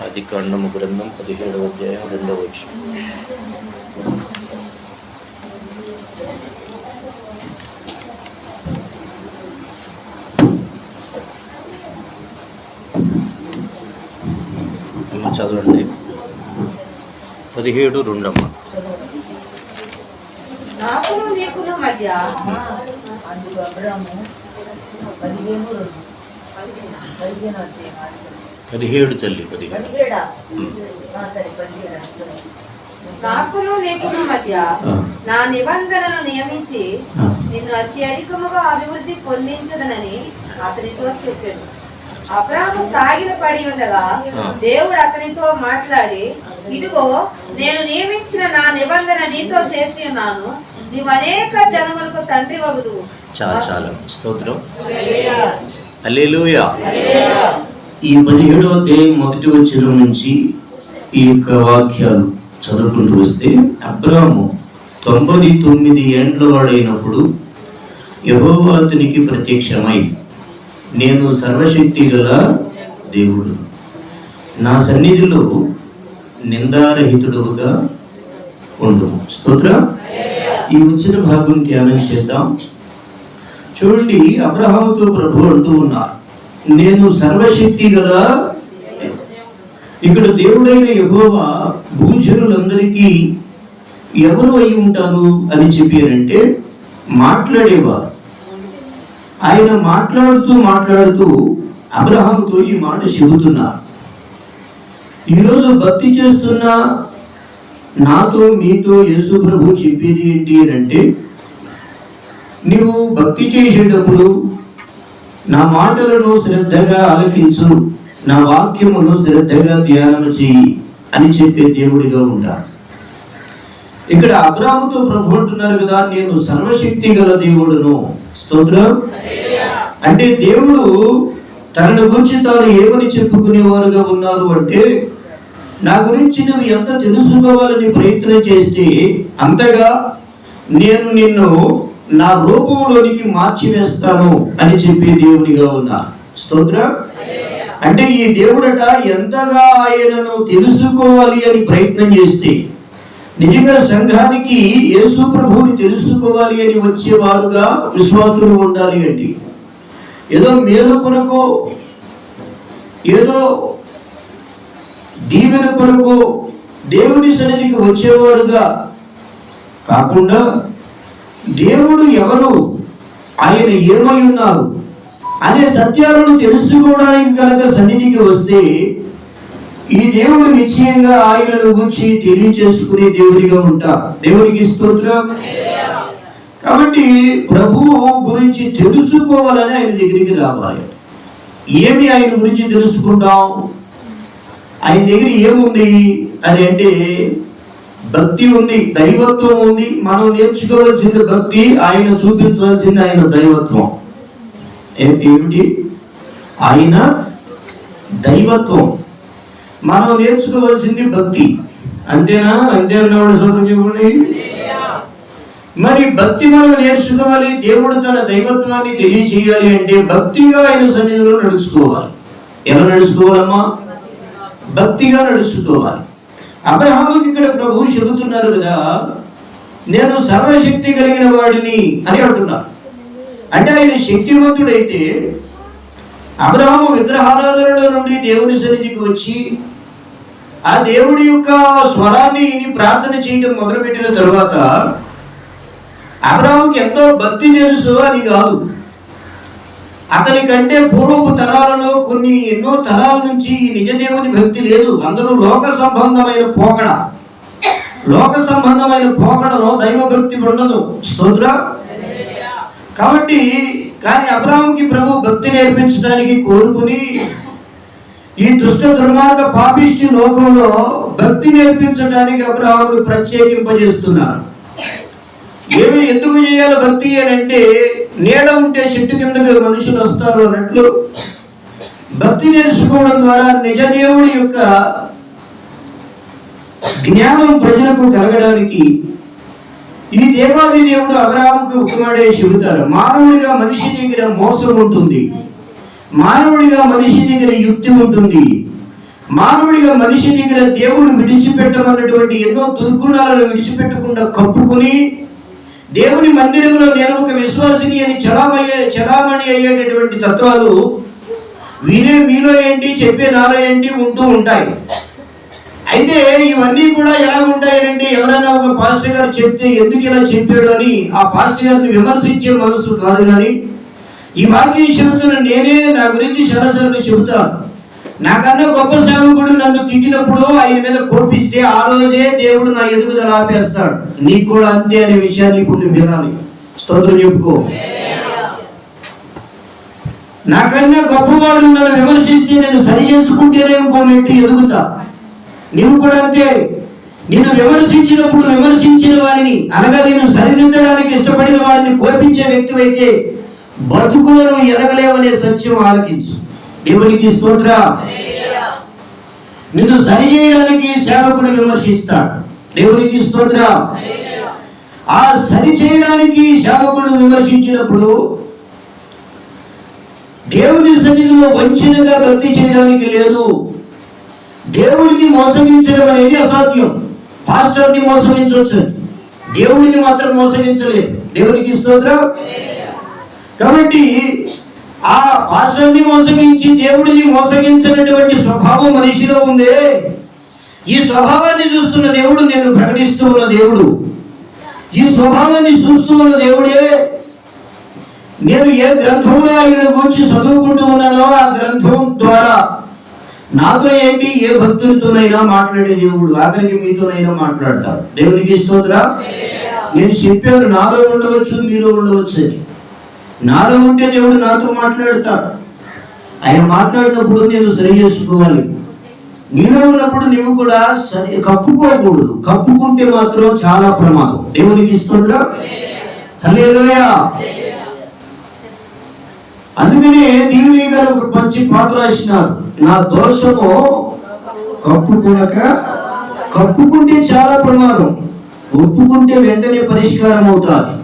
ఆదికాండము గ్రంథం 17వ అధ్యాయం 2వ వచనం. చదవండి. 17:2 అమ్మ. నాకును నీకును మధ్య 17 తల్లి 17. నాకును నీకును మధ్య నా నిబంధనను నియమించి నిన్ను అత్యధికముగా అభివృద్ధి పొందించదనని అతనితో చెప్పాను. అబ్రాహాము సాగిల పడి ఉండగా దేవుడు అతనితో మాట్లాడి, ఇదిగో నేను నియమించిన నా నిబంధన నీతో చేసి ఉన్నాను, నీవు అనేక జనములకు తండ్రి వగుదువు. చాలా స్తోత్రం. హల్లెలూయా. ఈ 17వ అధ్యాయం 1వ వచనం నుంచి ఈ యొక్క వాక్యాలు చదువుకుంటూ వస్తే, అబ్రాహాము 99 ఏండ్ల వాడైనప్పుడు యెహోవా అతనికి ప్రత్యక్షమై, నేను సర్వశక్తి గల దేవుడు, నా సన్నిధిలో నిందారహితుడుగా ఉండుము. స్తోత్రం. ఈ వచ్చిన భాగం ధ్యానం చేద్దాం. చూడండి, అబ్రహాముతో ప్రభు అంటూ ఉన్నారు, నేను సర్వశక్తి గల. ఇక్కడ దేవుడైన యెహోవా భూజనులందరికీ ఎవరు అయి ఉంటారు అని చెప్పారంటే మాట్లాడేవారు. ఆయన మాట్లాడుతూ అబ్రహాముతో ఈ మాట చెబుతున్నారు. ఈరోజు భక్తి చేస్తున్న నాతో మీతో యేసు ప్రభు చెప్పేది ఏంటి అంటే, నీవు భక్తి చేసేటప్పుడు నా మాటలను శ్రద్ధగా ఆలకించు, నా వాక్యమును శ్రద్ధగా ధ్యానం చెయ్యి అని చెప్పే దేవుడిగా ఉంటారు. ఇక్కడ అబ్రాహాముతో ప్రభు అంటున్నారు కదా, నేను సర్వశక్తి గల దేవుడును. స్తోత్రం. అంటే దేవుడు తనను గురించి తాను ఏమని చెప్పుకునేవారుగా ఉన్నారు అంటే, నా గురించి నువ్వు ఎంత తెలుసుకోవాలని ప్రయత్నం చేస్తే అంతగా నేను నిన్ను నా రూపంలోనికి మార్చివేస్తాను అని చెప్పే దేవునిగా ఉన్నా. స్తోత్రం. అంటే ఈ దేవుడట ఎంతగా ఆయనను తెలుసుకోవాలి అని ప్రయత్నం చేస్తే, నిజంగా సంఘానికి యేసు ప్రభువుని తెలుసుకోవాలి అని వచ్చేవారుగా విశ్వాసులు ఉండాలి అండి. ఏదో మేలు కొరకు, ఏదో దీవెన కొరకు దేవుని సన్నిధికి వచ్చేవారుగా కాకుండా, దేవుడు ఎవరు, ఆయన ఏమై ఉన్నారు అనే సత్యాలను తెలుసుకోవడానికి కనుక సన్నిధికి వస్తే, ఈ దేవుడు నిశ్చయంగా ఆయనను గురించి తెలియచేసుకునే దేవుడిగా ఉంటారు. దేవునికి స్తోత్రం. కాబట్టి ప్రభువు గురించి తెలుసుకోవాలని ఆయన దగ్గరికి రావాలి. ఏమి ఆయన గురించి తెలుసుకుంటాం? ఆయన దగ్గర ఏముంది అని అంటే, భక్తి ఉంది, దైవత్వం ఉంది. మనం నేర్చుకోవాల్సింది భక్తి, ఆయన చూపించాల్సింది ఆయన దైవత్వం. ఏమిటి? ఆయన దైవత్వం. మనం నేర్చుకోవాల్సింది భక్తి. అంతేనా? అంతేనా? చెప్పండి. మరి భక్తి మనం నేర్చుకోవాలి. దేవుడు తన దైవత్వాన్ని తెలియచేయాలి అంటే భక్తిగా ఆయన సన్నిధిలో నడుచుకోవాలి. ఎలా నడుచుకోవాలమ్మా? భక్తిగా నడుచుకోవాలి. అబ్రహాముకి ఇక్కడ ప్రభువు చెబుతున్నారు కదా, నేను సర్వశక్తి కలిగిన వాడిని అని అంటున్నారు. అంటే ఆయన శక్తివంతుడైతే అబ్రహాము విగ్రహారాధనలో నుండి దేవుని సన్నిధికి వచ్చి ఆ దేవుడి యొక్క స్వరాన్ని విని ప్రార్థన చేయడం మొదలుపెట్టిన తరువాత అబ్రహాముకి ఎంతో భక్తి తెలుసు అని కాదు. అతని కంటే పూర్వపు తరాలలో ఎన్నో తరాల నుంచి ఈ నిజ దేవుని భక్తి లేదు. అందరూ లోక సంబంధమైన పోకడలో దైవ భక్తి ఉండదు. స్తోత్రం. కాబట్టి కానీ అబ్రహాముకి ప్రభు భక్తి నేర్పించడానికి కోరుకుని ఈ దుష్ట దుర్మార్గ పాపిష్టి లోకంలో భక్తి నేర్పించడానికి అబ్రహామును ప్రత్యేకింపజేస్తున్నారు. ఎందుకు చేయాలి భక్తి అని అంటే, నీడ ఉంటే చెట్టు కిందకి మనుషులు వస్తారు అన్నట్లు భక్తి నేర్చుకోవడం ద్వారా నిజ దేవుడి యొక్క జ్ఞానం ప్రజలకు కలగడానికి ఈ దేవాది దేవుడు అబ్రహాముకు ఉపమాడే చెబుతారు. మానవుడిగా మనిషి దగ్గర మోసం ఉంటుంది, మానవుడిగా మనిషి దగ్గర యుక్తి ఉంటుంది, మానవుడిగా మనిషి దగ్గర దేవుడు విడిచిపెట్టమన్నటువంటి ఎన్నో దుర్గుణాలను విడిచిపెట్టకుండా కప్పుకొని దేవుని మందిరంలో నేను ఒక విశ్వాసిని అని చలామణి అయ్యేటటువంటి తత్వాలు మీలో ఏంటి, చెప్పే నాలో ఏంటి ఉంటూ ఉంటాయి. అయితే ఇవన్నీ కూడా ఎలా ఉంటాయంటే, ఎవరైనా ఒక పాస్టర్ గారు చెప్తే ఎందుకు ఇలా చెప్పాడు అని ఆ పాస్టర్ గారిని విమర్శించే మనసు కాదు. కానీ ఈ వాక్యం చెబుతున్న నేనే నా గురించి సరసరి చెబుతాను. నాకన్నా గొప్ప సేవకుడు నన్ను తిట్టినప్పుడు ఆయన మీద కోపిస్తే ఆ రోజే దేవుడు నా ఎదుగుదల ఆపేస్తాడు. నీకు కూడా అంతే అనే విషయాన్ని ఇప్పుడు నువ్వు వినాలి. స్తోత్రం చెప్పుకో. నాకన్నా గొప్పవాడు నన్ను విమర్శిస్తే నేను సరి చేసుకుంటేనే ఇంకో మెట్టు ఎదుగుతా. నీవు కూడా అంతే. నేను విమర్శించినప్పుడు విమర్శించిన వారిని, అనగా నేను సరిదిద్దడానికి ఇష్టపడిన వాడిని కోపించే వ్యక్తి అయితే బతుకులను ఎదగలేవనే సత్యం ఆలకించు. దేవునికి స్తోత్ర. నిన్ను సరి చేయడానికి సేవకుడు విమర్శిస్తాడు. దేవునికి స్తోత్ర. ఆ సరి చేయడానికి సేవకుడు విమర్శించినప్పుడు దేవుని సన్నిధిలో వంచనగా భక్తి చేయడానికి లేదు. దేవుడిని మోసగించడం అనేది అసాధ్యం. పాస్టర్ని మోసగించవచ్చు, దేవుడిని మాత్రం మోసగించలేదు. దేవునికి స్తోత్రం. కాబట్టి ఆ పాస్టర్ని మోసగించి దేవుడిని మోసగించినటువంటి స్వభావం మనిషిలో ఉందే. ఈ స్వభావాన్ని చూస్తున్న దేవుడు, నేను ప్రకటిస్తూ ఉన్న దేవుడు, ఈ స్వభావాన్ని చూస్తూ ఉన్న దేవుడే నేను ఏ గ్రంథంలో ఆయన గురించి చదువుకుంటూ ఉన్నానో ఆ గ్రంథం ద్వారా నాతో ఏంటి, ఏ భక్తులతోనైనా మాట్లాడే దేవుడు ఆఖరికి మీతోనైనా మాట్లాడతాడు. దేవునికి స్తోత్రం. నేను చెప్పాను, నాలో ఉండవచ్చు, మీలో ఉండవచ్చు అని. నాలో ఉంటే దేవుడు నాతో మాట్లాడతాడు. ఆయన మాట్లాడినప్పుడు నేను సరి చేసుకోవాలి. నీలో ఉన్నప్పుడు నీవు కూడా కప్పుకోకూడదు. కప్పుకుంటే మాత్రం చాలా ప్రమాదం. దేవునికి స్తోత్రం. హల్లెలూయా. అందుకనే దీవుని గారు ఒక మంచి పాట రాసినారు. నా దోషము కప్పుకుంటే చాలా ప్రమాదం, ఒప్పుకుంటే వెంటనే పరిష్కారం అవుతుంది.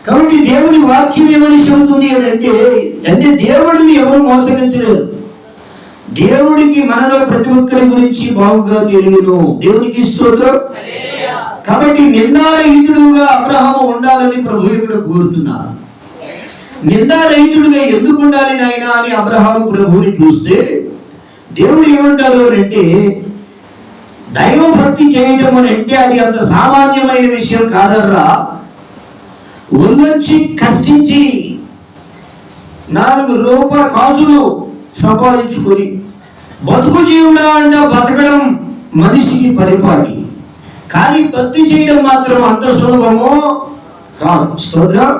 కాబట్టి దేవుని వాక్యం ఏమని చెబుతుంది అంటే దేవుడిని ఎవరు మోసగించలేరు. దేవుడికి మనలో ప్రతి ఒక్కరి గురించి బాగుగా తెలియను. దేవునికి స్తోత్రం. కాబట్టి నిందారహితుడుగా అబ్రహాము ఉండాలని ప్రభు ఇక్కడ కోరుతున్నారు. నిందారహితుడిగా ఎందుకు ఉండాలి నాయన అని అబ్రహాము ప్రభువుని చూస్తే దేవుడు ఏమంటారు అంటే, దైవభక్తి చేయటం అని అంటే అది అంత సామాన్యమైన విషయం కాదర్రా. ఒళ్ళొచ్చి కష్టించి 4 రూపాయల కాసులు సంపాదించుకొని బతుకు జీవుడా అంటే బతకడం మనిషికి పరిపాటి. కానీ భక్తి చేయడం మాత్రం అంత సులభమో కాదు. స్తోత్రం.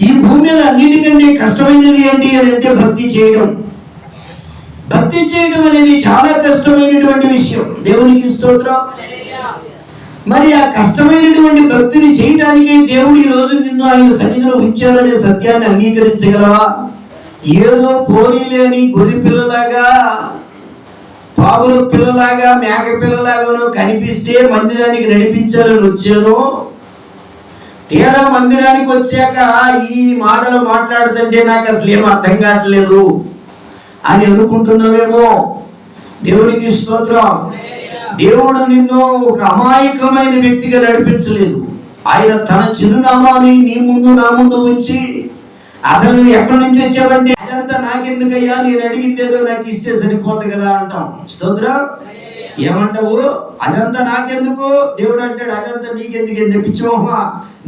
ఈ భూమి మీద అన్నిటికంటే కష్టమైనది ఏంటి అని అంటే భక్తి చేయడం. భక్తి చేయడం అనేది చాలా కష్టమైనటువంటి విషయం. దేవునికి స్తోత్రం. మరి ఆ కష్టమైనటువంటి భక్తిని చేయడానికి దేవుడు ఈ రోజు నిన్ను ఆయన సన్నిధిలో ఉంచారనే సత్యాన్ని అంగీకరించగలవా? ఏదో పోనీ లేని గొర్రె పిల్లలాగా, పావుల పిల్లలాగా, మేక పిల్లలాగానో కనిపిస్తే మందిరానికి నడిపించాలని వచ్చాను, తీరా మందిరానికి వచ్చాక ఈ మాటలు మాట్లాడుతుంటే నాకు అసలు ఏం అర్థం కావట్లేదు అని అనుకుంటున్నావేమో. దేవునికి స్తోత్రం. దేవుడు నిన్ను ఒక అమాయకమైన వ్యక్తిగా నడిపించలేదు. ఆయన తన చిరునామాని నీ ముందు నా ముందు ఉంచి, అసలు నువ్వు ఎక్కడి నుంచి వచ్చావంటే అదంతా నాకెందుకయ్యా, నేను అడిగిందేదో నాకు ఇస్తే సరిపోతుంది కదా అంటాం. స్తోత్రం. ఏమంటావు? అదంతా నాకెందుకు? దేవుడు అంటాడు, అదంతా నీకెందుకు తెప్పించావమ్మా,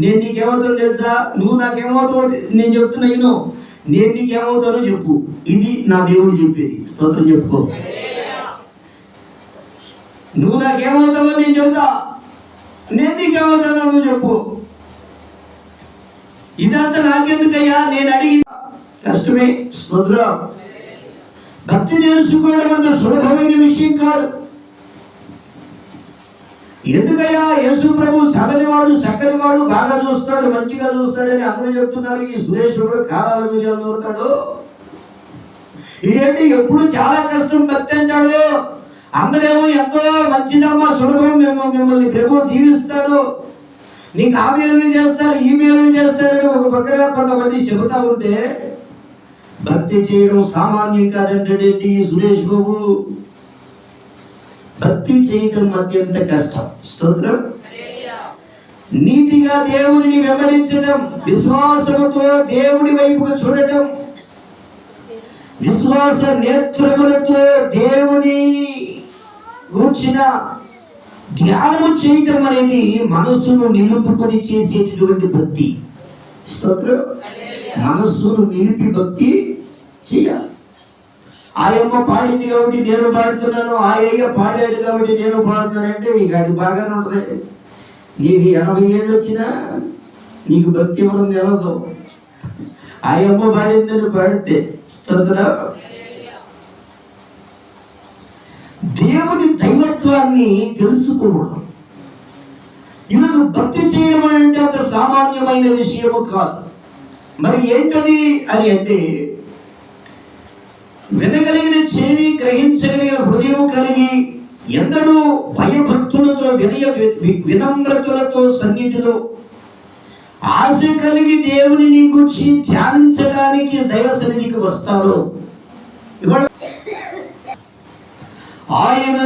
నేను నీకేమవుతాను తెలుసా? నువ్వు నాకేమవుతావు నేను చెప్తున్నా, నేను నీకేమవుతానో చెప్పు. ఇది నా దేవుడు చెప్పేది. స్తోత్రం చెప్పుకో. నువ్వు నాకేమవుతావో నేను చెప్తా, నేను నీకేమవుతానో నువ్వు చెప్పు. ఇదంతా నాకెందుకయ్యా, నేను అడిగి కష్టమే. స్తోత్రం. భక్తి నేర్చుకోవడం అంత సులభమైన విషయం కాదు. ఎందుకయ్యా, యేసు ప్రభు సగనివాడు, చక్కనివాడు, బాగా చూస్తాడు, మంచిగా చూస్తాడని అందరూ చెప్తున్నారు. ఈ సురేషుడు కారాల మీద నూరుతాడు. ఇదేంటి ఎప్పుడు చాలా కష్టం భక్తి అంటాడు. అందరేమో ఎంతో మంచిదమ్మా, సులభం, మిమ్మల్ని ప్రభు దీవిస్తారు, నీకు ఆ మేలు చేస్తారు, ఈ మేలు చేస్తారని ఒక పక్కన కొంతమంది చెబుతా ఉంటే భక్తి చేయడం సామాన్యం కాదంటాడేంటి ఈ సురేష్ బాబు. భక్తి చేయటం అత్యంత కష్టం. స్తోత్రం. నీతిగా దేవుడిని వెంబడించడం, విశ్వాసముతో దేవుడి వైపుకు చూడటం, విశ్వాస నేత్రములతో దేవుని గూర్చిన ధ్యానము చేయటం అనేది మనస్సును నిలుపుకొని చేసేటటువంటి భక్తి. స్తోత్రం. మనస్సును నిలిపి భక్తి చేయాలి. ఆయమ్మ పాడింది కాబట్టి నేను పాడుతున్నాను, ఆయయ్య పాడాడు కాబట్టి నేను పాడుతున్నానంటే ఇక అది బాగానే ఉంటుంది. నీకు 80 ఏళ్ళు వచ్చినా నీకు భక్తి ఎవరం తెలవదు. ఆయమ్మ పాడిందని పాడితే. స్తోత్రం. దేవుని దైవత్వాన్ని తెలుసుకోవడం. ఈరోజు భక్తి చేయడం అంటే అంత సామాన్యమైన విషయము కాదు. మరి ఏంటది అని అంటే, వినగలిగిన చెవి, గ్రహించగలిగిన హృదయం కలిగి ఎందరూ భయభక్తులతో వినమ్రతలతో సన్నిధిలో ఆశ కలిగి దేవుని గురించి ధ్యానించడానికి దైవ సన్నిధికి వస్తారో, ఇవాళ ఆయన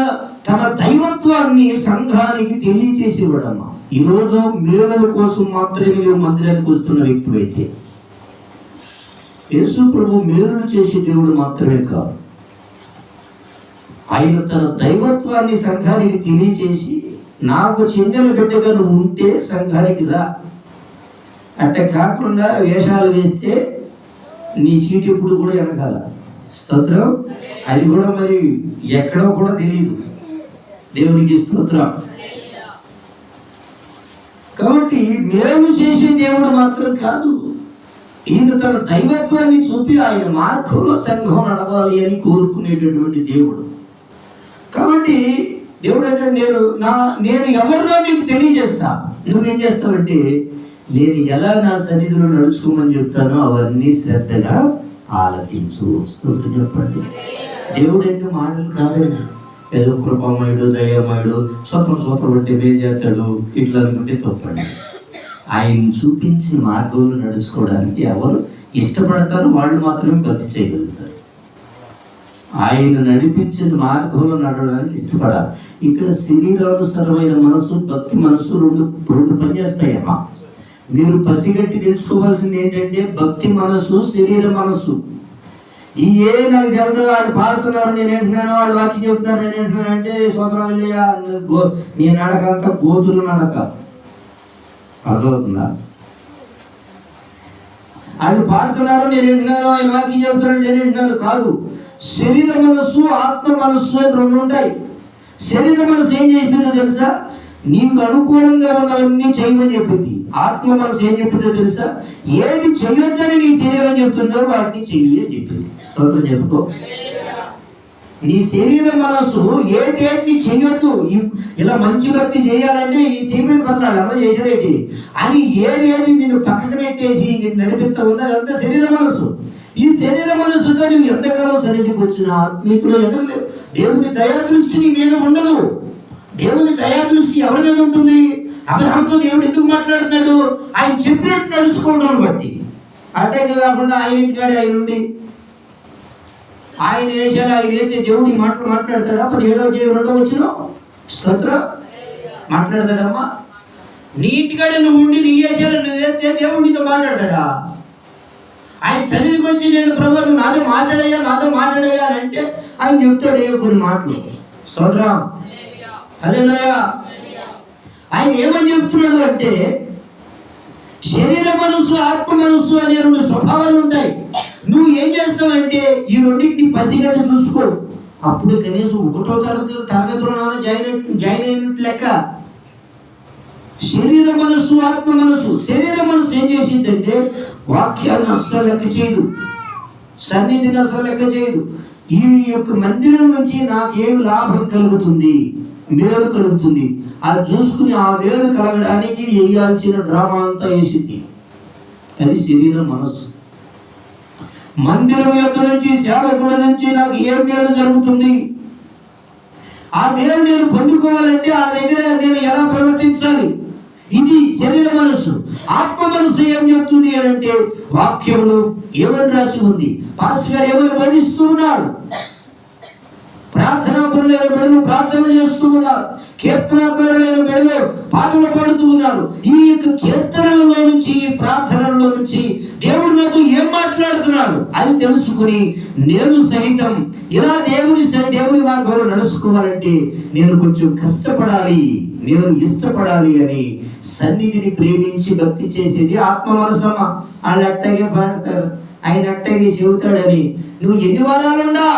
తన దైవత్వాన్ని సంఘానికి తెలియచేసేవాడమ్మా. ఈరోజు మేలుల కోసం మాత్రమే నువ్వు మందిరానికి వస్తున్న వ్యక్తివైతే, యేసు ప్రభు మేలులు చేసే దేవుడు మాత్రమే కాదు, ఆయన తన దైవత్వాన్ని సంఘానికి తెలియచేసి, నాకు చెందిన బిడ్డగా నువ్వు ఉంటే సంఘానికి రా, అంటే కాకుండా వేషాలు వేస్తే నీ సీటు ఎప్పుడు కూడా వెనకాల. స్తోత్రం. అది కూడా మరి ఎక్కడో కూడా తెలియదు. దేవునికి స్తోత్రం. కాబట్టి మేలు చేసే దేవుడు మాత్రం కాదు, ఈయన తన దైవత్వాన్ని చూపి ఆయన మార్గంలో సంఘం నడవాలి అని కోరుకునేటటువంటి దేవుడు. కాబట్టి దేవుడు అంటే నేను ఎవరిలో నీకు తెలియజేస్తా, నువ్వేం చేస్తావంటే నేను ఎలా నా సన్నిధిలో నడుచుకోమని చెప్తానో అవన్నీ శ్రద్ధగా ఆలకించు. స్తోత్రం చెప్పండి. దేవుడు అంటే మాటలు కాదండి, ఏదో కృపమయుడు, దయామయుడు, స్వతం అంటే మేలు చేస్తాడు ఇట్లా అనుకుంటే తప్పండి. ఆయన చూపించి మార్గంలో నడుచుకోవడానికి ఎవరు ఇష్టపడతారో వాళ్ళు మాత్రమే భక్తి చేయగలుగుతారు. ఆయన నడిపించిన మార్గంలో నడవడానికి ఇష్టపడాలి. ఇక్కడ శరీరానుసరమైన మనసు, భక్తి మనసు రెండు పనిచేస్తాయమ్మా. మీరు పసిగట్టి తెలుసుకోవాల్సింది ఏంటంటే, భక్తి మనసు, శరీర మనసు. ఈ నాకు తెలుసు వాళ్ళు పాడుతున్నారు నేను వింటున్నాను, వాళ్ళు వాక్యం చెప్తున్నారు నేను వింటున్నాను అంటే సోదరాలు నీ నడకంతా గోతులు నడక. అర్థమవుతుందా? వాళ్ళు పాడుతున్నారు నేను వింటున్నాను, ఆయన వాక్యం చెప్తున్నాను నేను వింటున్నాను కాదు. శరీర మనస్సు, ఆత్మ మనస్సు అని రెండు ఉంటాయి. శరీర మనసు ఏం చేసిందో తెలుసా? నీకు అనుకూలంగా ఉన్నవన్నీ చేయమని చెప్పింది. ఆత్మ మనసు ఏం చెప్పిందో తెలుసా? ఏది చెయ్యొద్దని నీ శరీరం చెప్తుందో వాటిని చెయ్యి అని చెప్పింది. స్తోత్రం చెప్పుకో. నీ శరీర మనసు ఏటేటిని చెయ్యొద్దు, ఇలా మంచి భక్తి చేయాలంటే ఈ చేయమని పన్నాడు అలా చేశారేంటి అని ఏది నేను పక్కకు నెట్టేసి నేను నడిపిస్తా ఉన్నా అదంతా శరీర మనసు. ఈ శరీర మనసుతో నువ్వు ఎంతకాలం సన్నిధికి వచ్చిన ఆత్మీయతలో ఎదగలేవు. దేవుని దయాదృష్టి నీ మీద ఉండదు. దేవుని దయాదృష్టి ఎవరి మీద ఉంటుంది? అబ్రహాంతో దేవుడు ఎందుకు మాట్లాడుతున్నాడు? ఆయన చెప్పినట్టు నడుచుకోవడం బట్టి. అంటే కాకుండా ఆయన ఇంటికాడే ఆయన ఉండి ఆయన వేసాడు, ఆయన అయితే దేవుడు ఈ మాటలు మాట్లాడతాడా? 17వ వచ్చిన స్తోత్ర మాట్లాడతాడమ్మా. నీ ఇంటికాడే నువ్వు ఉండి నీ వేసాడు నువ్వు వేస్తే దేవుడు నీతో మాట్లాడతాడా? ఆయన సన్నిధికి వచ్చి నేను ప్రభు నాతో మాట్లాడేయాలి అంటే ఆయన చెప్తాడు కొన్ని మాటలు. స్తోత్ర హల్లెలూయా. ఆయన ఏమని చెప్తున్నాడు అంటే, శరీర మనస్సు, ఆత్మ మనస్సు అనే రెండు స్వభావాలు ఉంటాయి. నువ్వు ఏం చేస్తావంటే ఈ రెండింటిని పసిగట్టు చూసుకో. అప్పుడు కనీసం 1వ తరగతిలోనే జాయిన్ అయినట్టు లెక్క. శరీర మనస్సు, ఆత్మ మనస్సు. శరీర మనస్సు ఏం చేసిందంటే వాక్యాన్ని అస్సలు లెక్క చేయదు, సన్నిధిని అస్సలు లెక్క చేయదు. ఈ యొక్క మందిరం నుంచి నాకేమి లాభం కలుగుతుంది, మేలు కలుగుతుంది, అది చూసుకుని ఆ మేలు కలగడానికి వేయాల్సిన డ్రామా అంతా వేసింది. అది శరీర మనస్సు. మందిరం యొక్క నుంచి, సేవకుడి నుంచి నాకు ఏ మేలు జరుగుతుంది, ఆ మేలు నేను పొందుకోవాలంటే ఆ దగ్గర నేను ఎలా ప్రవర్తించాలి, ఇది శరీర మనస్సు. ఆత్మ మనస్సు ఏం చెప్తుంది అని అంటే, వాక్యములు ఏమని రాసి ఉంది, పాస్టర్ గారు ఏమని బోధిస్తూ ఉన్నాడు, ప్రార్థనా పనులు ప్రార్థన చేస్తూ ఉన్నారు, కీర్తనకారులైన మెడలో పాటలు పాడుతూ ఉన్నారు. ఈ యొక్క కీర్తనలలో నుంచి, ఈ ప్రార్థనలో నుంచి దేవుడు నాతో ఏం మాట్లాడుతున్నాడు అని తెలుసుకుని నేను సహితం ఇలా దేవుని మార్గంలో నడుచుకోవాలంటే నేను కొంచెం కష్టపడాలి, నేను ఇష్టపడాలి అని సన్నిధిని ప్రేమించి భక్తి చేసేది ఆత్మ మనసమ్మ. వాళ్ళు అట్టగే పాడతారు, ఆయన అట్టగే చెబుతాడని నువ్వు ఎన్ని వారాలుండా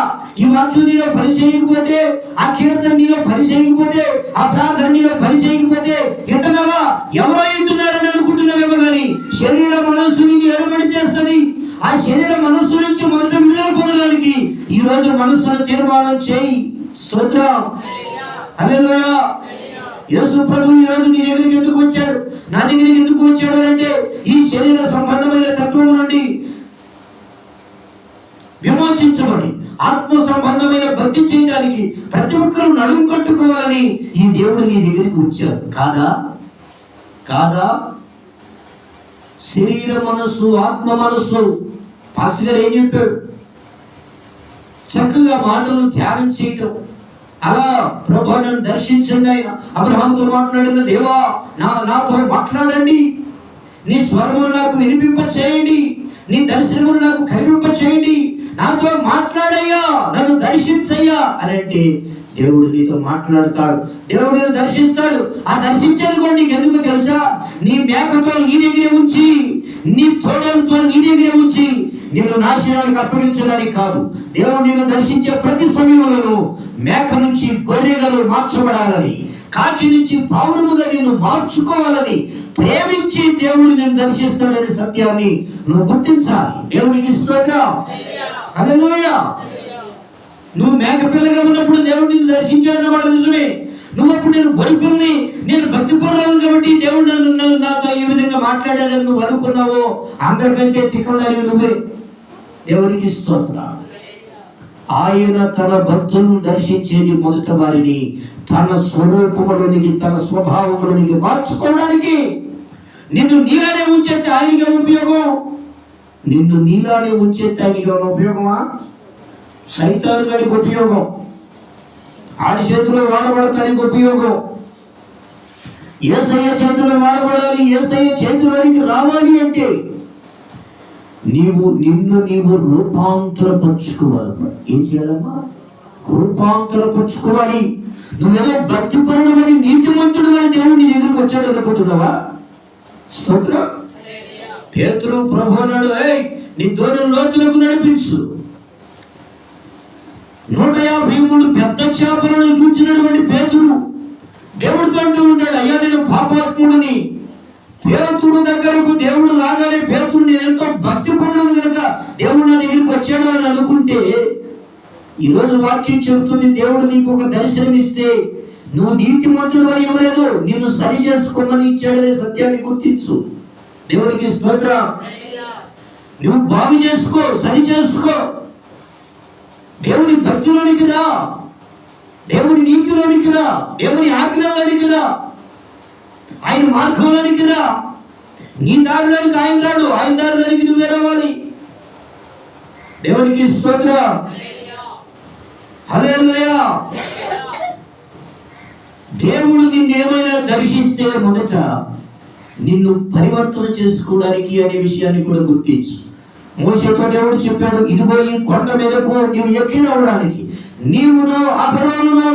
ఈ వాక్యం నీలో పని చేయకపోతే, ఆ కీర్తన నీలో పని చేయకపోతే, ఆ ప్రార్థన నీలో పని చేయకపోతే ఎంతగా ఎవరో ఇంటున్నారని అనుకుంటున్నావేమో కానీ శరీర మనస్సుని ఎరుబడి చేస్తుంది. ఆ శరీర మనస్సు నుంచి మొదట విడుదల పొందడానికి ఈ రోజు మనస్సును తీర్మానం చేయి. స్తోత్రం, హల్లెలూయా. యేసు ప్రభు ఈ రోజు నీ దగ్గరికి ఎందుకు వచ్చాడు, నా దగ్గరికి ఎందుకు వచ్చాడు అంటే ఈ శరీర సంబంధమైన తత్వం నుండి విమోచించబడి ఆత్మ సంబంధమైన భక్తి చేయడానికి ప్రతి ఒక్కరూ నడుము కట్టుకోవాలని ఈ దేవుడు నీ దగ్గరికి వచ్చాడు. కాదా? శరీర మనస్సు, ఆత్మ మనస్సు. పాస్టర్ గారు ఏం చెప్పాడు? చక్కగా మాటలు ధ్యానం చేయటం, అలా ప్రభువా నన్ను దర్శించండి. ఆయన అబ్రహాముతో మాట్లాడిన దేవా నాతో మాట్లాడండి, నీ స్వరమును నాకు వినిపింప చేయండి, నీ దర్శనమును నాకు కనిపింప చేయండి, నాతో మాట్లాడయ్యా, నన్ను దర్శించయ్యా అని అంటే దేవుడు నీతో మాట్లాడతాడు, దేవుడు నేను దర్శిస్తాడు. ఆ దర్శించేది కూడా నీకు ఎందుకు తెలుసా? నీ మేకతో నీ దగ్గర ఉంచి, నీ తోడలతో నీ దగ్గర ఉంచి నేను నాశనానికి అప్పగించడానికి కాదు. దేవుడు నేను దర్శించే ప్రతి సమయంలో మేక నుంచి గొర్రెలను మార్చబడాలని, కాకి నుంచి పావురముగా నేను మార్చుకోవాలని ప్రేమించి దేవుడు నేను దర్శిస్తాడనే సత్యాన్ని నువ్వు గుర్తించాలి. దేవునికి స్తోత్రం, హల్లెలూయా. నువ్వు మేక పిల్లగా ఉన్నప్పుడు దేవుడు నిన్ను దర్శించాడన్న మాట నిజమే. నువ్వు అప్పుడు నేను గొల్పుని, నేను భక్తి పొందాను కాబట్టి దేవుడు నాతో ఈ విధంగా మాట్లాడాడని నువ్వు అనుకున్నావో అందరికంటే తిక్కలాలి నువ్వే. దేవునికి స్తోత్రం. ఆయన తన భక్తులను దర్శించేది మొదట వారిని తన స్వరూపంలోనికి, తన స్వభావంలోనికి మార్చుకోవడానికి. నిన్ను నీలానే ఉంచేస్తే ఆయనగా ఉపయోగం, నిన్ను నీలానే ఉంచేస్తే ఆయనగా ఉపయోగమా? సైతాను గారికి ఉపయోగం, ఆడి చేతిలో వాడబడతానికి ఉపయోగం. యేసయ్య చేతిలో వాడబడాలి, యేసయ్య చేతిలోనికి రావాలి అంటే నిన్ను రూపాంతరపరుచుకోవాలి. ఏం చేయాలమ్మా? రూపాంతరపరుచుకోవాలి. నువ్వేదో భక్తి పరుడు అని, నీతిమంతుడు అని దేవుడు నీ దగ్గరికి వచ్చాడు అనుకుంటున్నావా? స్తోత్రం. పేతురు ప్రభు అన్నాడు, నీ దూరం లోతులకు నడిపించు. 153 పెద్ద చేపలను చూచినటువంటి పేతురు దేవుడితో అంటూ ఉంటాడు, అయ్యా నేను పాపాత్ముడిని. పేతురు దగ్గరకు దేవుడు రాగానే పేతురు నేను ఎంతో భక్తి పరుడు కనుక దేవుడు నా దగ్గరికి వచ్చాడు అని అనుకుంటే, ఈరోజు వాక్యం చెబుతుంది దేవుడు నీకు ఒక దర్శనం ఇస్తే నువ్వు నీతిమంతుడు అని ఇవ్వలేదు, నిన్ను సరి చేసుకోమని ఇచ్చాడనే సత్యాన్ని గుర్తించు. దేవునికి స్తోత్రం. నువ్వు బాగు చేసుకో, సరి చేసుకో, దేవుని భక్తిలోనికి రా, దేవుని నీతిలోనికి రా, దేవుని ఆజ్ఞలోనికి రా, ఆయన మార్గంలోనికి రా. నీ దారిలోనికి ఆయన రాడు, ఆయన దారిలోనికి నువ్వే రావాలి. దేవునికి స్తోత్రం, హల్లెలూయా. దేవుడు నిన్ను ఏమైనా దర్శిస్తే మొదట నిన్ను పరివర్తన చేసుకోవడానికి అనే విషయాన్ని కూడా గుర్తించు. మోషేతో దేవుడు చెప్పాడు, ఇదిగో ఈ కొండ మీదకు నీవు ఎక్కి రావడానికి నీవును, అహరోనును,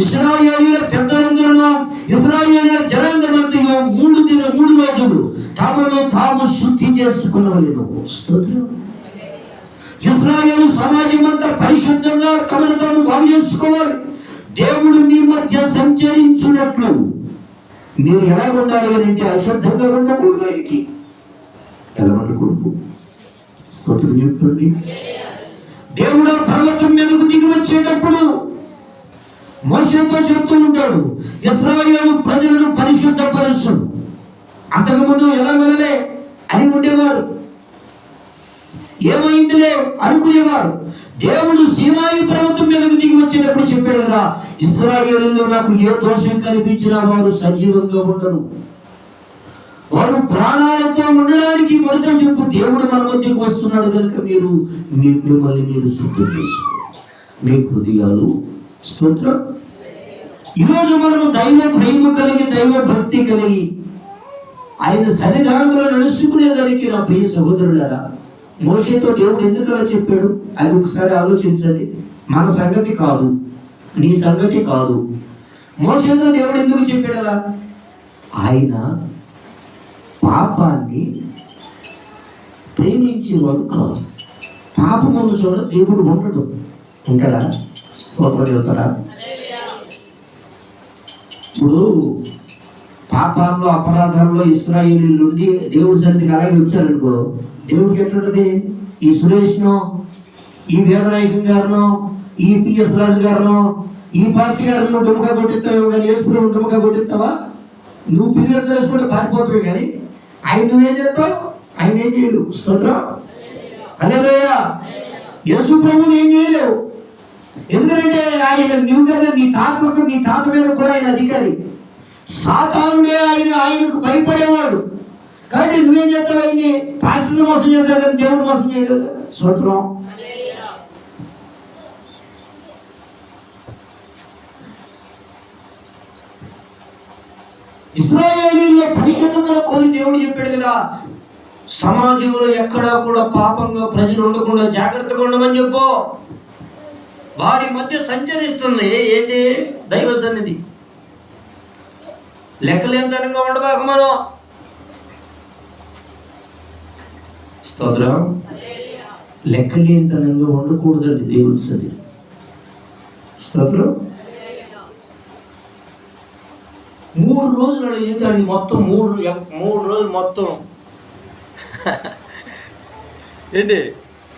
ఇశ్రాయేలీయుల పెద్దలందరూ, ఇశ్రాయేలీయుల జనాంగమంతయు 3 రోజులు తమను తాము శుద్ధి చేసుకునవలెను. స్తోత్రం. ఇశ్రాయేలు సమాజం అంతా పరిశుద్ధంగా తమను తాము బాగు చేసుకోవాలి. దేవుడు మీ మధ్య సంచరించున్నట్లు మీరు ఎలా ఉండాలి అని అంటే అశుద్ధంగా ఉండకూడదు. ఆయనకి ఎలా ఉండకూడదు? స్తోత్రం చెప్పండి. దేవుడు పర్వతం మీదకు దిగి వచ్చేటప్పుడు మోషేతో చెప్తూ ఉంటాడు, ఇశ్రాయేలు ప్రజలను పరిశుద్ధపరచు. అంతకుముందు ఎలా వెళ్ళలే అని ఉండేవారు, ఏమైందిలే అనుకునేవారు. దేవుడు సీనాయి పర్వతం మీదకు దిగి వచ్చేటప్పుడు చెప్పాడు కదా, ఇశ్రాయేలులో నాకు ఏ దోషం కనిపించినా వారు సజీవంగా ఉండరు, వారు ప్రాణాలతో ఉండడానికి మొదట చెప్పు. దేవుడు మన మధ్యకు వస్తున్నాడు కనుక మిమ్మల్ని మీరు శుద్ధి చేసుకో, మీ హృదయాలు. స్తోత్రం. ఈరోజు మనం దైవ ప్రేమ కలిగి, దైవ భక్తి కలిగి ఆయన సన్నిధానంలో నడుచుకునేదానికి నా ప్రియ సహోదరులారా, మోషేతో దేవుడు ఎందుకు అలా చెప్పాడు అది ఒకసారి ఆలోచించండి. మన సంగతి కాదు, నీ సంగతి కాదు. మోషేతో దేవుడు ఎందుకు చెప్పాడు అలా? ఆయన పాపాన్ని ప్రేమించేవాడు కాదు. పాపం ఉన్న చోట దేవుడు ఉండడు. ఉంటాడా? చెబుతారా? ఇప్పుడు పాపాల్లో, అపరాధాల్లో ఇశ్రాయేలీయుల నుండి దేవుడి సన్నిధికి అలాగే వచ్చారనుకో, దేవుడికి ఎట్లుంటది? ఈ సురేష్నో, ఈ వేదనాయకం గారినో, ఈ పిఎస్ రాజు గారినో, ఈ పాస్టర్ గారిని డుమ్మగా కొట్టిస్తావు కానీ యేసుప్రభుని డుమ్మగా కొట్టిస్తావా? నువ్వు పిల్లలు వేసుకుంటే పారిపోతావు కానీ ఆయన నువ్వేం చేస్తావు? ఆయన ఏం చేయలేవు. స్తోత్రం. హల్లెలూయా. యేసుప్రభుని ఏం చేయలేవు. ఎందుకంటే ఆయన నువ్వు కదా, నీ తాత మీద కూడా ఆయన అధికారి. సాతానుడే ఆయనకు భయపడేవాడు. కాబట్టి నువ్వేం చేస్తావు? ఆయన్ని పాస్టర్ని మోసం చేస్తావు కానీ దేవుడు మోసం చేయలేదు. స్తోత్రం. ఇశ్రాయేలీయుల పరిశుద్ధతను కోరి దేవుడు చెప్పాడు కదా, సమాజంలో ఎక్కడా కూడా పాపంగా ప్రజలు ఉండకుండా జాగ్రత్తగా ఉండమని చెప్పు. వారి మధ్య సంచరిస్తుంది ఏంటి? దైవ సన్నిధి. లెక్కలేనితనంగా ఉండబాక మనం. స్తోత్రం. లెక్కలేనితనంగా ఉండకూడదండి దేవుడి సన్నిధి. స్తోత్రం. 3 రోజులు అడిగింది మొత్తం. మూడు రోజులు మొత్తం ఏంటి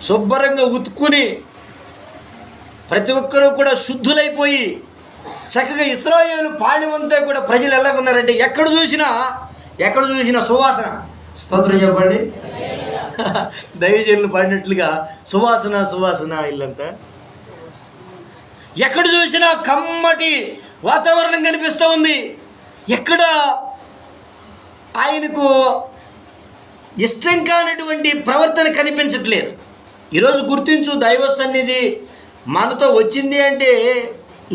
శుభ్రంగా ఉతుక్కుని ప్రతి ఒక్కరూ కూడా శుద్ధులైపోయి చక్కగా ఇశ్రాయేలు పాళెమంతా కూడా ప్రజలు ఎలాగున్నారంటే ఎక్కడ చూసినా సువాసన. స్తోత్రం చెప్పండి. దైవజనులు పాడినట్లుగా సువాసన ఇల్లంతా. ఎక్కడ చూసినా కమ్మటి వాతావరణం కనిపిస్తూ ఉంది. ఎక్కడ ఆయనకు ఇష్టం కానటువంటి ప్రవర్తన కనిపించట్లేదు. ఈరోజు గుర్తించు, దైవ సన్నిధి మనతో వచ్చింది అంటే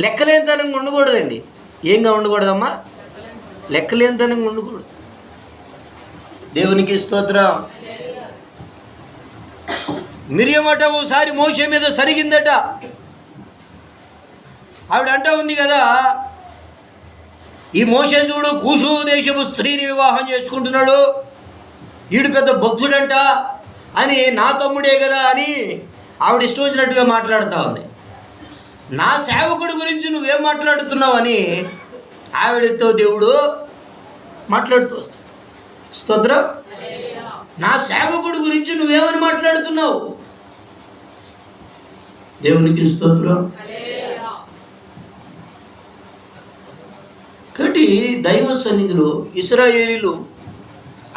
లెక్కలేనితనంగా ఉండకూడదండి. ఏంగా ఉండకూడదమ్మా? లెక్కలేనితనంగా ఉండకూడదు. దేవునికి స్తోత్రం. మిరియమట ఓసారి మోషే మీద సరిగిందట. ఆవిడ అంటా ఉంది కదా, ఈ మోషే చూడు కూషు దేశపు స్త్రీని వివాహం చేసుకుంటున్నాడు, ఈడు పెద్ద భక్తుడంట అని, నా తమ్ముడే కదా అని ఆవిడ ఇష్టం వచ్చినట్టుగా మాట్లాడుతూ ఉంది. నా సేవకుడి గురించి నువ్వేం మాట్లాడుతున్నావు అని ఆవిడతో దేవుడు మాట్లాడుతూ వస్తాడు. స్తోత్రం. నా సేవకుడి గురించి నువ్వేమని మాట్లాడుతున్నావు? దేవునికి స్తోత్రం. కాబట్టి దైవ సన్నిధిలో ఇశ్రాయేలీయులు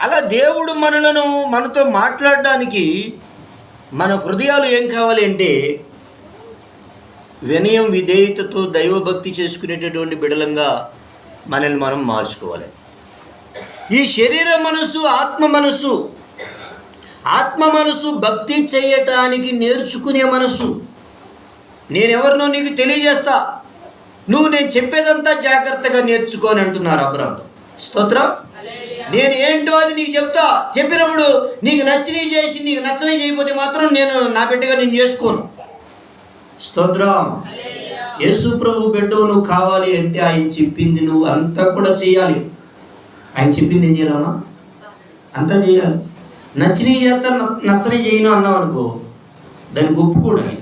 అలా దేవుడు మనతో మాట్లాడడానికి మన హృదయాలు ఏం కావాలి అంటే వినయం, విధేయతతో దైవభక్తి చేసుకునేటటువంటి బిడలంగా మనల్ని మనం మార్చుకోవాలి. ఈ శరీర మనసు, ఆత్మ మనసు భక్తి చేయటానికి నేర్చుకునే మనసు. నేనెవరినో నీకు తెలియజేస్తా, నువ్వు నేను చెప్పేదంతా జాగ్రత్తగా నేర్చుకోని అంటున్నారు అబ్రాహాము. స్తోత్రం. నేను ఏంటో అది నీకు చెప్తా, చెప్పినప్పుడు నీకు నచ్చినవి చేసి నీకు నచ్చనివి చేయకపోతే మాత్రం నేను నా బిడ్డగా నేను చేసుకోను. స్తోత్రం. యేసు ప్రభు బిడ్డవు నువ్వు కావాలి అంటే ఆయన చెప్పింది నువ్వు అంతా కూడా చేయాలి. ఆయన చెప్పింది ఏం చేయాలమ్మా? అంతా చేయాలి. నచ్చినవి చేస్తా, నచ్చని చేయను అన్నావు అనుకో, దానికి ఒప్పుకోడు ఆయన,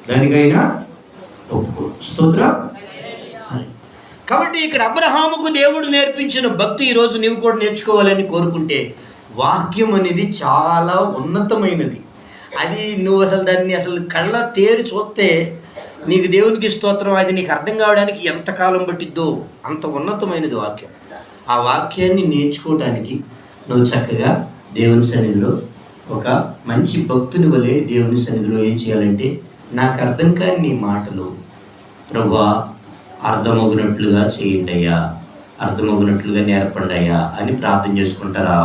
దానికైనా ఒప్పుకోడు. స్తోత్రం. కాబట్టి ఇక్కడ అబ్రహాముకు దేవుడు నేర్పించిన భక్తి ఈరోజు నీవు కూడా నేర్చుకోవాలని కోరుకుంటే, వాక్యం అనేది చాలా ఉన్నతమైనది. అది నువ్వు దాన్ని కళ్ళ తేరి చూస్తే నీకు దేవునికి స్తోత్రం, అది నీకు అర్థం కావడానికి ఎంతకాలం పట్టిద్దో అంత ఉన్నతమైనది వాక్యం. ఆ వాక్యాన్ని నేర్చుకోవడానికి నువ్వు చక్కగా దేవుని సన్నిధిలో ఒక మంచి భక్తుని వలె దేవుని సన్నిధిలో ఏం చేయాలంటే, నాకు అర్థం కాని నీ మాటలు ప్రభువా అర్థమవునట్లుగా చేయండి అయ్యా, అర్థమవునట్లుగా నేర్పండి అయ్యా అని ప్రార్థన చేసుకుంటారా.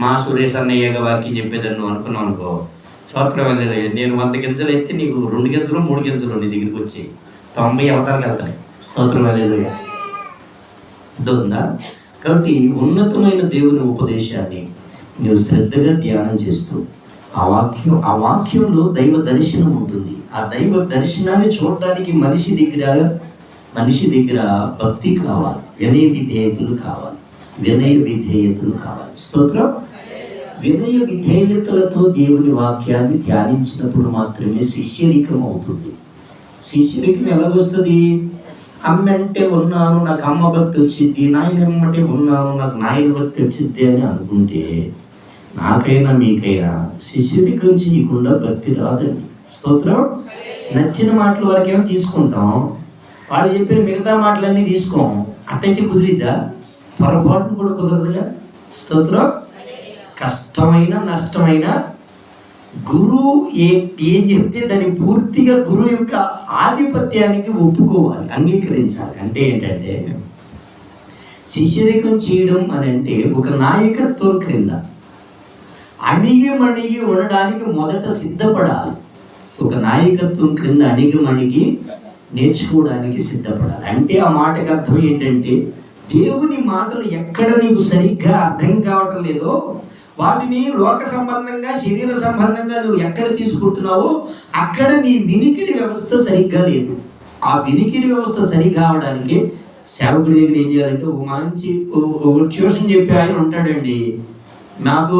మా సురేష్ అన్నయ్యగా వాక్యం చెప్పేదని నువ్వు అనుకున్నావు అనుకో, స్తోత్రం. నేను 100 గింజలు అయితే నీకు 2 గింజలు 3 గింజలు నీ దగ్గరికి వచ్చి 90 అవతారాలు వెళ్తాయి. స్తోత్రం హల్లెలూయా. ఉందా? కాబట్టి ఉన్నతమైన దేవుని ఉపదేశాన్ని నువ్వు శ్రద్ధగా ధ్యానం చేస్తూ ఆ వాక్యంలో దైవ దర్శనం ఉంటుంది. ఆ దైవ దర్శనాన్ని చూడడానికి మనిషి దగ్గర భక్తి కావాలి, వినయ విధేయతలు కావాలి. స్తోత్రం. వినయ విధేయతలతో దేవుని వాక్యాన్ని ధ్యానించినప్పుడు మాత్రమే శిష్యరికం అవుతుంది. శిష్యరికం ఎలాగొస్తుంది? అమ్మంటే ఉన్నాను, నాకు అమ్మ భక్తి వచ్చింది, నాయనమ్మంటే ఉన్నాను, నాకు నాయన భక్తి వచ్చింది అని అనుకుంటే నాకైనా మీకైనా శిష్యరికం చేయకుండా భక్తి రాదండి. స్తోత్రం. నచ్చిన మాటల వరకేమో తీసుకుంటాం, వాళ్ళు చెప్పిన మిగతా మాటలన్నీ తీసుకోం. అట్టయితే కుదిరిద్దా? పొరపాటును కూడా కుదరదుగా. స్తోత్రం. కష్టమైన నష్టమైన గురువు ఏం చెప్తే దాన్ని పూర్తిగా గురువు యొక్క ఆధిపత్యానికి ఒప్పుకోవాలి, అంగీకరించాలి. అంటే ఏంటంటే శిష్యరికం చేయడం అని అంటే ఒక నాయకత్వం క్రింద అణిగి ఉండడానికి మొదట సిద్ధపడాలి. ఒక నాయకత్వం క్రింద అణిగి నేర్చుకోవడానికి సిద్ధపడాలి. అంటే ఆ మాటకి అర్థం ఏంటంటే దేవుని మాటలు ఎక్కడ నీకు సరిగ్గా అర్థం కావటం లేదో వాటిని లోక సంబంధంగా శరీర సంబంధంగా నువ్వు ఎక్కడ తీసుకుంటున్నావో అక్కడ నీ వినికిడి వ్యవస్థ సరిగ్గా లేదు. ఆ వినికిడి వ్యవస్థ సరి కావడానికి సేవకుడి దగ్గర ఏం చేయాలంటే ఒక ట్యూషన్ చెప్పే ఆయన ఉంటాడండి. నాకు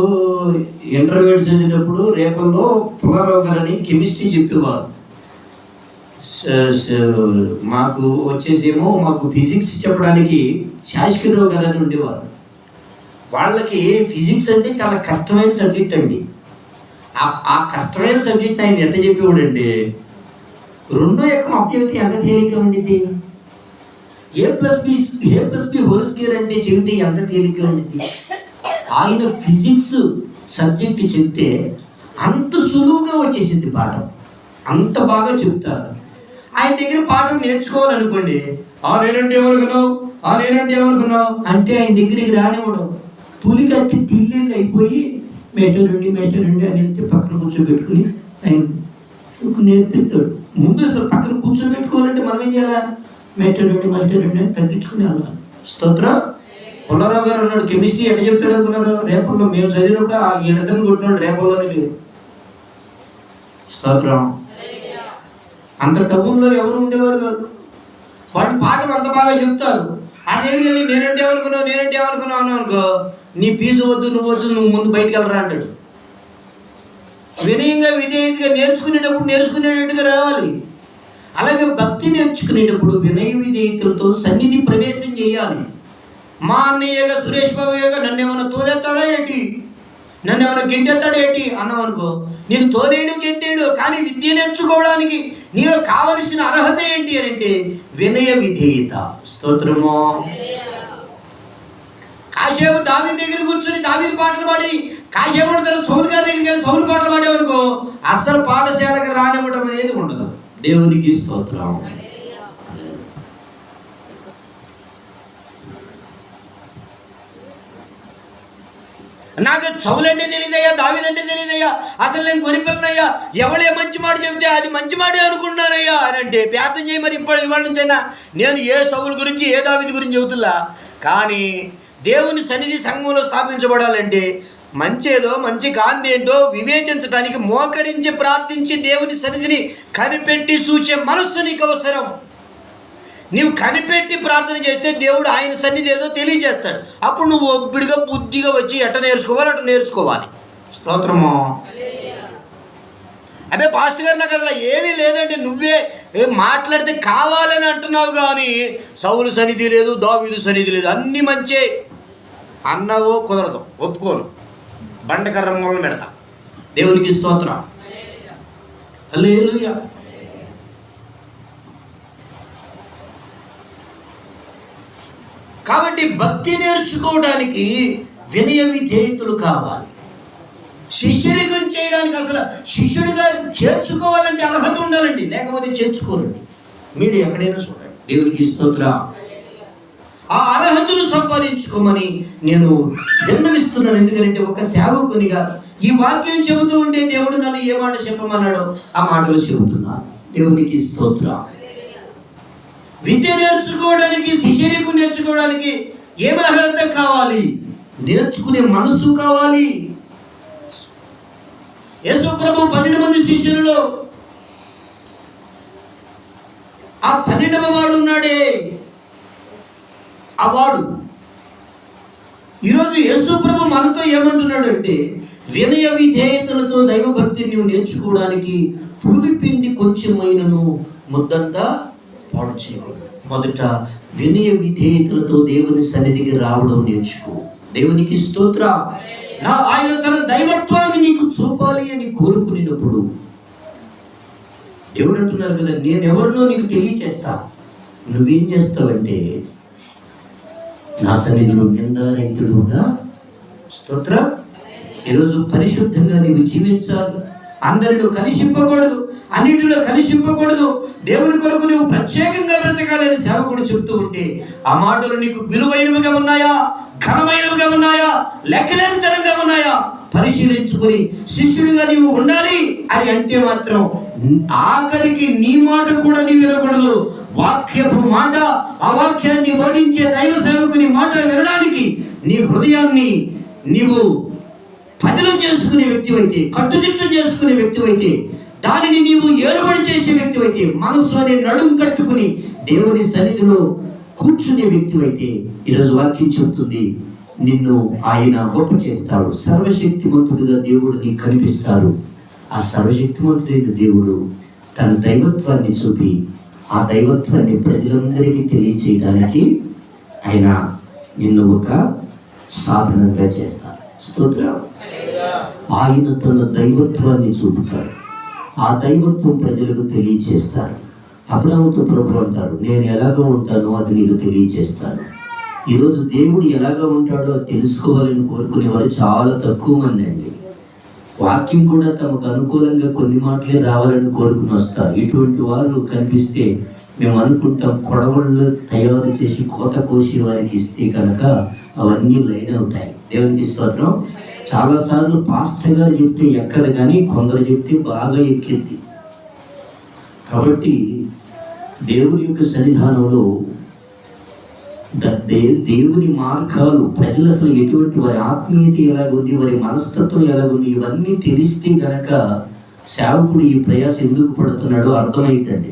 ఇంటర్మీడియట్ చదివేటప్పుడు రేపల్లో పుల్లారావు గారని కెమిస్ట్రీ చెప్పేవారు. మాకు ఫిజిక్స్ చెప్పడానికి శాస్త్రిరావు గారు అని ఉండేవారు. వాళ్ళకి ఫిజిక్స్ అంటే చాలా కష్టమైన సబ్జెక్ట్ అండి. ఆ కష్టమైన సబ్జెక్ట్ ఆయన ఎంత చెప్పేవాడు అంటే 2 యొక్క అప్యోతి ఎంత తేలిక ఉండిద్ది, A+B హోల్ స్క్వేర్ అంటే చెబితే ఎంత తేలిక ఉండిద్ది. ఆయన ఫిజిక్స్ సబ్జెక్ట్ చెప్తే అంత సులువుగా వచ్చేసింది పాఠం, అంత బాగా చెప్తారు. ఆయన దగ్గర పాఠం నేర్చుకోవాలనుకోండి, నేనంటే ఏమనుకున్నావు అంటే ఆయన దగ్గరికి రానివ్వడం. పులి కట్టి పిల్లలు అయిపోయి మేస్టర్ రండి అని వెళ్తే పక్కన కూర్చోబెట్టుకుని ఆయన నేర్పిస్తాడు. ముందు అసలు పక్కన కూర్చోబెట్టుకోవాలంటే మనం ఏం చేయాలా? మేస్టర్ రండి అని తగ్గించుకుని వెళ్ళాలి. స్తోత్రం. పుల్లారావు గారు అన్నాడు, కెమిస్ట్రీ ఎట్లా చెప్తాడు అనుకున్నారు? రేపల్లో మేము చదివినప్పుడు ఆ 7 కొట్టినాడు, రేపల్లోనే లేదు. స్తోత్రం. అంత టౌన్లో ఎవరు ఉండేవారు కాదు. వాడి పాటలు అంత బాగా చెప్తారు. అదేమి నేనంటే ఏమనుకున్నావు అనుకో, నీ ఫీజు వద్దు, నువ్వు ముందు బయటికి వెళ్ళరా అంటాడు. వినయంగా విధేయతగా నేర్చుకునేటట్టుగా రావాలి. అలాగే భక్తి నేర్చుకునేటప్పుడు వినయ విధేయతలతో సన్నిధి ప్రవేశం చేయాలి. మా అన్నయ్యగా సురేష్ బాబుగా నన్ను ఏమైనా తోదెత్తాడా ఏంటి, నన్ను ఏమైనా గెంటెత్తాడా ఏంటి అన్నావు అనుకో, నేను తోలేడు గెంటేడు, కానీ విద్య నేర్చుకోవడానికి నీలో కావలసిన అర్హత ఏంటి అని అంటే వినయ విధేయత. స్తోత్రము. కాసేపు దావీదు దగ్గర కూర్చుని దావీదు పాటలు పాడి, కాసేపు సౌలు గారి దగ్గరికి వెళ్ళి సౌలు పాటలు పాడేవనుకో అస్సలు పాఠశాలకు రానివ్వడం అనేది ఉండదు. దేవునికి స్తోత్రం. నాకు సౌలంటే తెలియదయ్యా, దావీదంటే తెలియదయ్యా, అసలు నేను కొనిపిల్లనయ్యా, ఎవడే మంచి మాట చెబితే అది మంచి మాటే అనుకుంటున్నానయ్యా అని అంటే ప్రార్థన చేయి. మరి ఇవాళ నుంచైనా నేను ఏ సౌలు గురించి ఏ దావీదు గురించి చెబుతున్నా, కానీ దేవుని సన్నిధి సంఘంలో స్థాపించబడాలంటే మంచేదో మంచి కాంతి ఏంటో వివేచించడానికి మోకరించి ప్రార్థించి దేవుని సన్నిధిని కనిపెట్టి సూచే మనస్సు నీకు అవసరం. నీవు కనిపెట్టి ప్రార్థన చేస్తే దేవుడు ఆయన సన్నిధి ఏదో తెలియజేస్తాడు. అప్పుడు నువ్వు ఒబ్బిడిగా బుద్ధిగా వచ్చి ఎట్ట నేర్చుకోవాలి. స్తోత్రము. అదే పాస్టర్ గారు నాకు అసలు ఏమీ లేదంటే నువ్వే మాట్లాడితే కావాలని అంటున్నావు, కానీ సౌలు సన్నిధి లేదు, దావీదు సన్నిధి లేదు, అన్నీ మంచే అన్నావో కుదరదు, ఒప్పుకోను, బండకర్ర మొదలు పెడతా. దేవునికి స్తోత్రం. హల్లెలూయా. కాబట్టి భక్తి నేర్చుకోవడానికి వినయ విధేయతలు కావాలి. శిష్యుడిగా చేయడానికి అసలు శిష్యుడిగా చేర్చుకోవాలంటే అర్హత ఉండాలండి, లేకపోతే చేర్చుకోరండి. మీరు ఎక్కడైనా చూడండి. దేవునికి స్తోత్రం. ఆ అర్హతను సంపాదించుకోమని నేను విన్నవిస్తున్నాను. ఎందుకంటే ఒక సేవకునిగా ఈ వాక్యం చెబుతూ ఉంటే దేవుడు నన్ను ఏ మాట చెప్పమన్నాడో ఆ మాటలు చెబుతున్నాను. దేవునికి స్తోత్రం. విద్య నేర్చుకోవడానికి, శిష్యులకు నేర్చుకోవడానికి ఏం అర్హత కావాలి? నేర్చుకునే మనసు కావాలి. యేసు ప్రభు 12 మంది శిష్యులలో ఆ 12వ వాడు ఉన్నాడే, ఆ వాడు ఈరోజు యేసు ప్రభు మనతో ఏమంటున్నాడు అంటే, వినయ విధేయతలతో దైవభక్తిని నువ్వు నేర్చుకోవడానికి పులిపిండి కొంచెమైనను ముద్దంతా పాడు చేయకూడదు. మొదట వినయ విధేయతలతో దేవుని సన్నిధికి రావడం నేర్చుకో. దేవునికి స్తోత్ర. ఆయన తన దైవత్వాన్ని నీకు చూపాలి అని కోరుకునేటప్పుడు దేవుడు అంటున్నారు కదా, నేనెవరినో నీకు తెలియచేస్తా. నువ్వేం చేస్తావంటే నా సన్నిధిలో నిందారహితుడుగా, స్తోత్ర, ఈరోజు పరిశుద్ధంగా నీవు జీవించాలి. అందరిలో కలిసిపోకూడదు, అన్నిటిలో కలిసిపోకూడదు. దేవుని కొరకు నువ్వు ప్రత్యేకంగా బ్రతకాలని సేవకుడు చెప్తూ ఉంటే ఆ మాటలు నీకు విలువైనవిగా ఉన్నాయా, ఘనమైనవిగా ఉన్నాయా, లెక్కలేనితనంగా ఉన్నాయా పరిశీలించుకొని శిష్యుడిగా నీవు ఉండాలి అని అంటే మాత్రం ఆఖరికి నీ మాట కూడా నీ వినకూడదు. వాక్యపు మాట, ఆ వాక్యాన్ని బోధించే దైవ సేవకుని మాట వినడానికి నీ హృదయాన్ని నీవు పదిలం చేసుకునే వ్యక్తి అయితే, కట్టుదిట్టు చేసుకునే వ్యక్తి అయితే, దానిని నీవు ఏలుబడి చేసే వ్యక్తి అయితే, మనస్సు అనే నడుము కట్టుకుని దేవుని సన్నిధిలో కూర్చునే వ్యక్తి అయితే, ఈరోజు వాక్యం చెప్తుంది నిన్ను ఆయన గొప్ప చేస్తాడు. సర్వశక్తిమంతుడిగా దేవుడు నీకు కనిపిస్తాడు. ఆ సర్వశక్తిమంతుడైన దేవుడు తన దైవత్వాన్ని చూపి ఆ దైవత్వాన్ని ప్రజలందరికీ తెలియచేయడానికి ఆయన నిన్ను ఒక సాధనంగా చేస్తాడు. స్తోత్రం. ఆయన తన దైవత్వాన్ని చూపుతాడు. ఆ దైవత్వం ప్రజలకు తెలియచేస్తారు. అబ్రాహాముతో ప్రభు అంటారు, నేను ఎలాగో ఉంటానో అది నీకు తెలియచేస్తాను. ఈరోజు దేవుడు ఎలాగా ఉంటాడో తెలుసుకోవాలని కోరుకునేవారు చాలా తక్కువ మంది అండి. వాక్యం కూడా తమకు అనుకూలంగా కొన్ని మాటలే రావాలని కోరుకుని వస్తారు. ఇటువంటి వారు కనిపిస్తే మేము అనుకుంటాం, కొడవళ్ళు తయారు చేసి కోత కోసి వారికి ఇస్తే కనుక అవన్నీ లైన్ అవుతాయి. దేవునికి స్తోత్రం. చాలాసార్లు పాస్టర్ గారు చెప్తే ఎక్కదు, కానీ కొందరు చెప్తే బాగా ఎక్కింది. కాబట్టి దేవుని యొక్క సన్నిధానంలో దేవుని మార్గాలు, ప్రజలు అసలు ఎటువంటి, వారి ఆత్మీయత ఎలాగుంది, వారి మనస్తత్వం ఎలాగుంది, ఇవన్నీ తెలిస్తే గనక సేవకుడు ఈ ప్రయాసం ఎందుకు పడుతున్నాడో అర్థమైందండి.